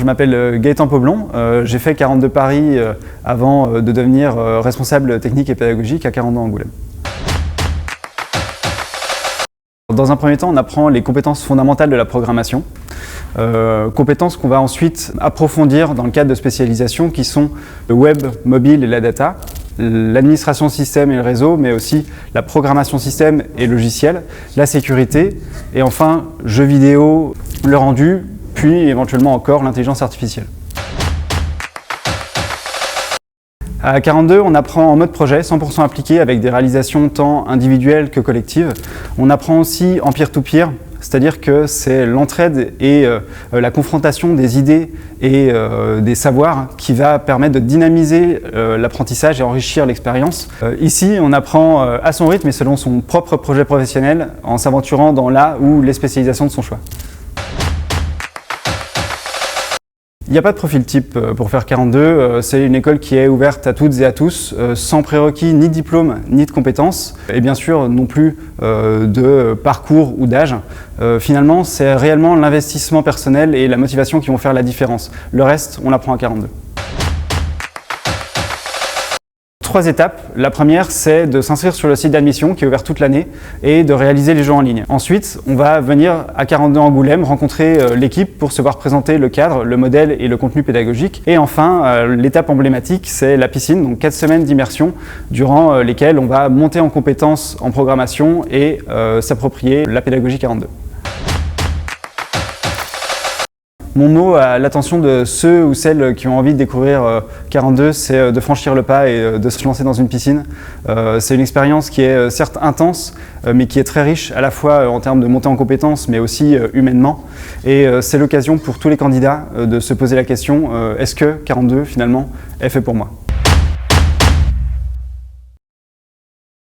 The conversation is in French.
je m'appelle Gaëtan Poblon, j'ai fait 42 Paris avant de devenir responsable technique et pédagogique à 42 Angoulême. Dans un premier temps, on apprend les compétences fondamentales de la programmation, compétences qu'on va ensuite approfondir dans le cadre de spécialisations qui sont le web, mobile et la data, l'administration système et le réseau, mais aussi la programmation système et logiciel, la sécurité et enfin jeux vidéo, le rendu, puis éventuellement encore l'intelligence artificielle. À 42, on apprend en mode projet, 100% appliqué avec des réalisations tant individuelles que collectives. On apprend aussi en peer-to-peer, c'est-à-dire que c'est l'entraide et la confrontation des idées et des savoirs qui va permettre de dynamiser l'apprentissage et enrichir l'expérience. Ici, on apprend à son rythme et selon son propre projet professionnel en s'aventurant dans la ou les spécialisations de son choix. Il n'y a pas de profil type pour faire 42, c'est une école qui est ouverte à toutes et à tous, sans prérequis ni de diplôme ni de compétences, et bien sûr non plus de parcours ou d'âge. Finalement, c'est réellement l'investissement personnel et la motivation qui vont faire la différence. Le reste, on l'apprend à 42. 3 étapes. La première, c'est de s'inscrire sur le site d'admission qui est ouvert toute l'année et de réaliser les jeux en ligne. Ensuite, on va venir à 42 Angoulême rencontrer l'équipe pour se voir présenter le cadre, le modèle et le contenu pédagogique. Et enfin, l'étape emblématique, c'est la piscine, donc 4 semaines d'immersion durant lesquelles on va monter en compétences en programmation et s'approprier la pédagogie 42. Mon mot à l'attention de ceux ou celles qui ont envie de découvrir 42, c'est de franchir le pas et de se lancer dans une piscine. C'est une expérience qui est certes intense, mais qui est très riche à la fois en termes de montée en compétences, mais aussi humainement. Et c'est l'occasion pour tous les candidats de se poser la question, est-ce que 42 finalement est fait pour moi ?